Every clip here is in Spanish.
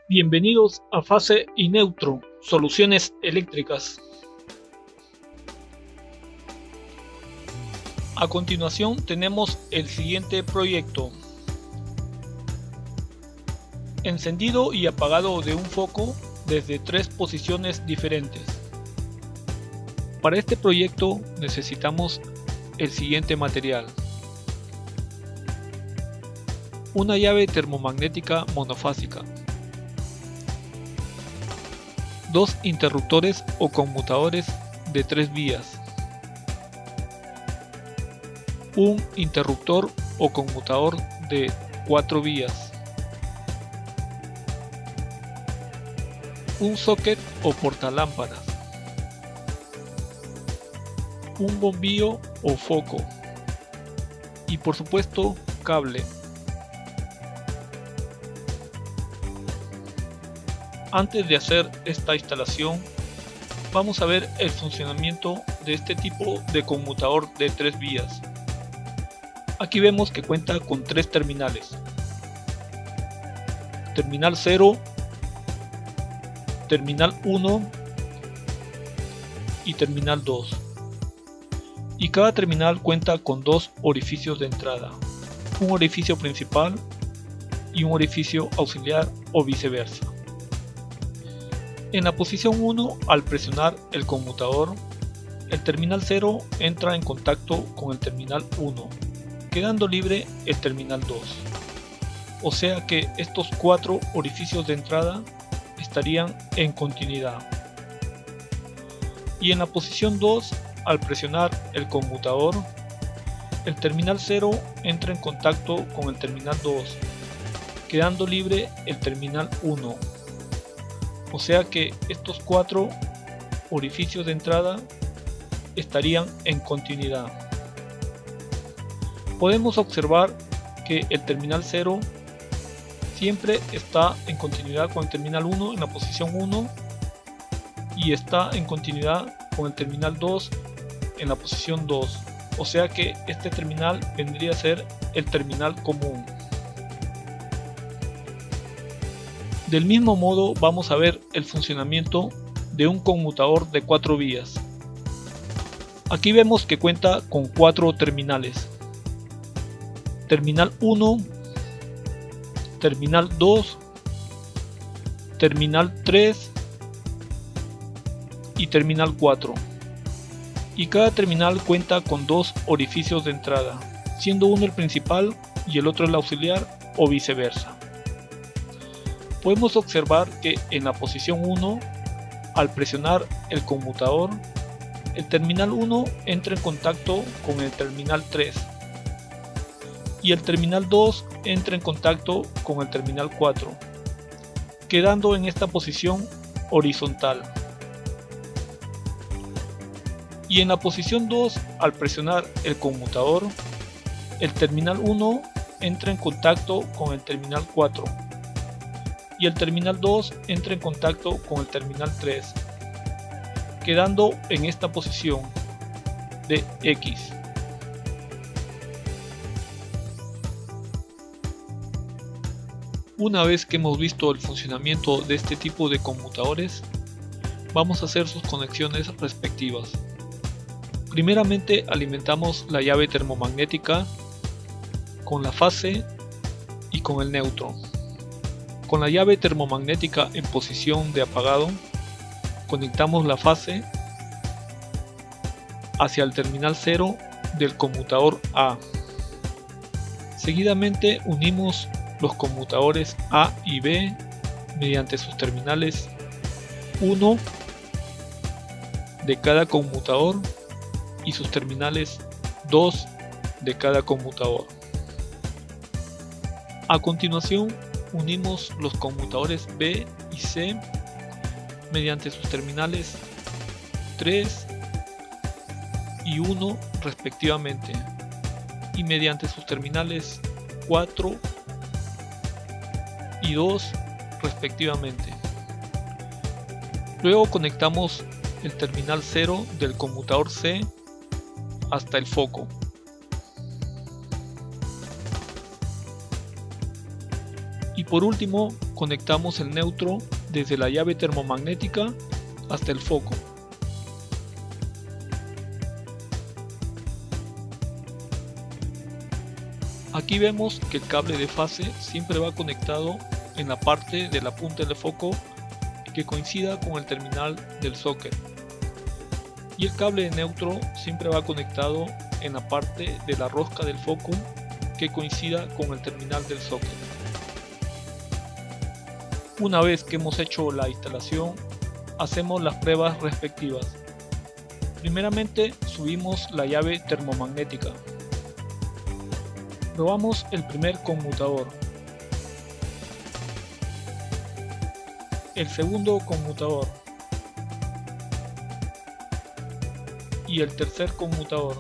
Bienvenidos a Fase y Neutro, Soluciones Eléctricas. A continuación tenemos el siguiente proyecto. Encendido y apagado de un foco desde 3 posiciones diferentes. Para este proyecto necesitamos el siguiente material. Una llave termomagnética monofásica. 2 interruptores o conmutadores de 3 vías. Un interruptor o conmutador de 4 vías. Un socket o portalámparas. Un bombillo o foco. Y por supuesto, cable. Antes de hacer esta instalación, vamos a ver el funcionamiento de este tipo de conmutador de 3 vías. Aquí vemos que cuenta con 3 terminales. Terminal 0, terminal 1 y terminal 2. Y cada terminal cuenta con 2 orificios de entrada, un orificio principal y un orificio auxiliar o viceversa. En la posición 1, al presionar el conmutador, el terminal 0 entra en contacto con el terminal 1, quedando libre el terminal 2. O sea que estos 4 orificios de entrada estarían en continuidad. Y en la posición 2, al presionar el conmutador, el terminal 0 entra en contacto con el terminal 2, quedando libre el terminal 1. O sea que estos 4 orificios de entrada estarían en continuidad. Podemos observar que el terminal 0 siempre está en continuidad con el terminal 1 en la posición 1 y está en continuidad con el terminal 2 en la posición 2. O sea que este terminal vendría a ser el terminal común. Del mismo modo vamos a ver el funcionamiento de un conmutador de 4 vías. Aquí vemos que cuenta con 4 terminales. Terminal 1, terminal 2, terminal 3 y terminal 4. Y cada terminal cuenta con 2 orificios de entrada, siendo uno el principal y el otro el auxiliar o viceversa. Podemos observar que en la posición 1, al presionar el conmutador, el terminal 1 entra en contacto con el terminal 3 y el terminal 2 entra en contacto con el terminal 4, quedando en esta posición horizontal. Y en la posición 2, al presionar el conmutador, el terminal 1 entra en contacto con el terminal 4 y el terminal 2 entra en contacto con el terminal 3, quedando en esta posición de X. Una vez que hemos visto el funcionamiento de este tipo de conmutadores, vamos a hacer sus conexiones respectivas. Primeramente alimentamos la llave termomagnética con la fase y con el neutro. Con la llave termomagnética en posición de apagado, conectamos la fase hacia el terminal 0 del conmutador A. Seguidamente unimos los conmutadores A y B mediante sus terminales 1 de cada conmutador y sus terminales 2 de cada conmutador. A continuación, unimos los conmutadores B y C mediante sus terminales 3 y 1 respectivamente y mediante sus terminales 4 y 2 respectivamente. Luego conectamos el terminal 0 del conmutador C hasta el foco. Y por último conectamos el neutro desde la llave termomagnética hasta el foco. Aquí vemos que el cable de fase siempre va conectado en la parte de la punta del foco que coincida con el terminal del socket, y el cable de neutro siempre va conectado en la parte de la rosca del foco que coincida con el terminal del socket. Una vez que hemos hecho la instalación, hacemos las pruebas respectivas. Primeramente subimos la llave termomagnética. Probamos el primer conmutador, el segundo conmutador y el tercer conmutador.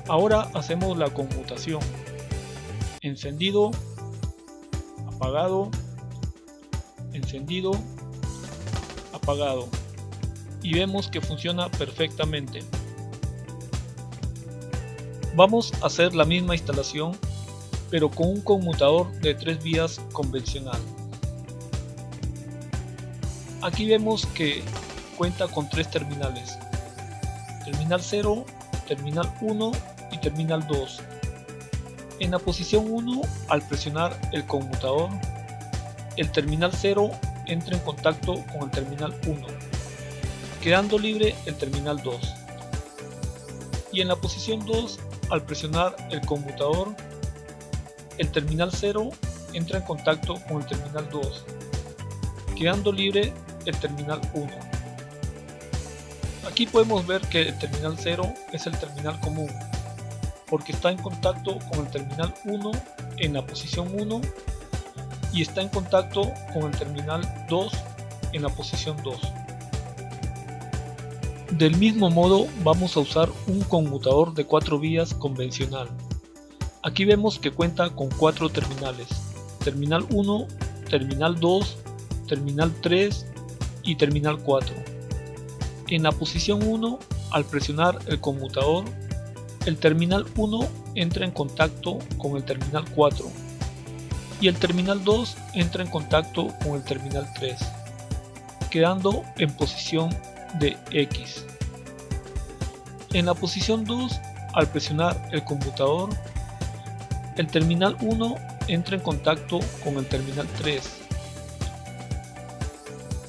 Ahora hacemos la conmutación: encendido, apagado, encendido, apagado, y vemos que funciona perfectamente. Vamos a hacer la misma instalación, pero con un conmutador de 3 vías convencional. Aquí vemos que cuenta con 3 terminales: terminal 0, terminal 1 y terminal 2. En la posición 1, al presionar el conmutador, el terminal 0 entra en contacto con el terminal 1, quedando libre el terminal 2. Y en la posición 2, al presionar el conmutador, el terminal 0 entra en contacto con el terminal 2, quedando libre el terminal 1. Aquí podemos ver que el terminal 0 es el terminal común, porque está en contacto con el terminal 1 en la posición 1 y está en contacto con el terminal 2 en la posición 2. Del mismo modo vamos a usar un conmutador de 4 vías convencional. Aquí vemos que cuenta con 4 terminales: terminal 1, terminal 2, terminal 3 y terminal 4. En la posición 1, al presionar el conmutador, el terminal 1 entra en contacto con el terminal 4 y el terminal 2 entra en contacto con el terminal 3, quedando en posición de X. En la posición 2, al presionar el conmutador, el terminal 1 entra en contacto con el terminal 3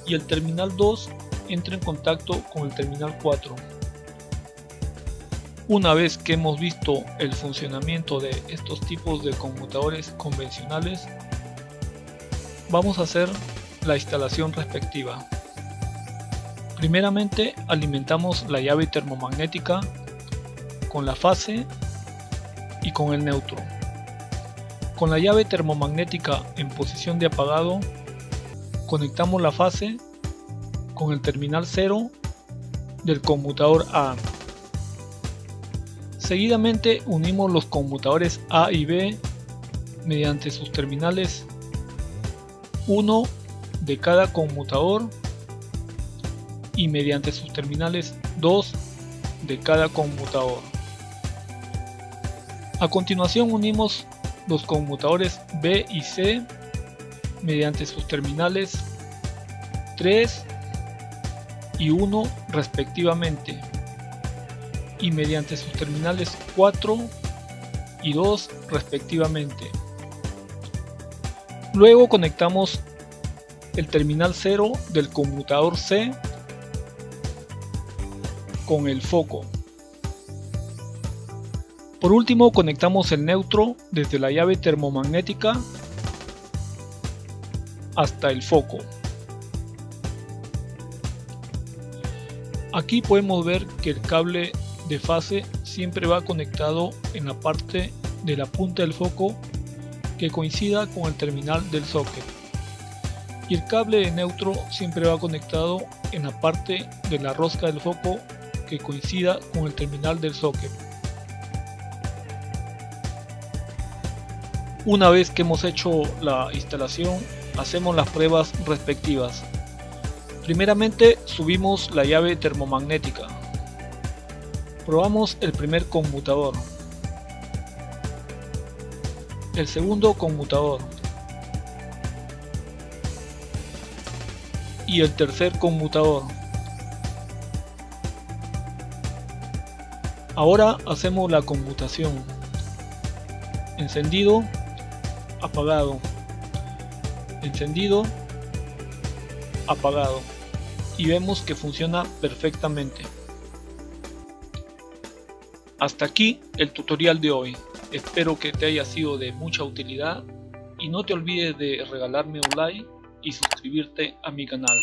y el terminal 2 entra en contacto con el terminal 4. Una vez que hemos visto el funcionamiento de estos tipos de conmutadores convencionales, vamos a hacer la instalación respectiva. Primeramente alimentamos la llave termomagnética con la fase y con el neutro. Con la llave termomagnética en posición de apagado, conectamos la fase con el terminal 0 del conmutador A. Seguidamente unimos los conmutadores A y B mediante sus terminales 1 de cada conmutador y mediante sus terminales 2 de cada conmutador. A continuación unimos los conmutadores B y C mediante sus terminales 3 y 1 respectivamente, y mediante sus terminales 4 y 2 respectivamente. Luego conectamos el terminal 0 del conmutador C con el foco. Por último conectamos el neutro desde la llave termomagnética hasta el foco. Aquí podemos ver que el cable de fase siempre va conectado en la parte de la punta del foco que coincida con el terminal del socket, y el cable de neutro siempre va conectado en la parte de la rosca del foco que coincida con el terminal del socket. Una vez que hemos hecho la instalación, hacemos las pruebas respectivas. Primeramente subimos la llave termomagnética. Probamos el primer conmutador. el segundo conmutador y el tercer conmutador. Ahora hacemos la conmutación. Encendido, apagado, encendido, apagado, y vemos que funciona perfectamente. Hasta aquí el tutorial de hoy. Espero que te haya sido de mucha utilidad y no te olvides de regalarme un like y suscribirte a mi canal.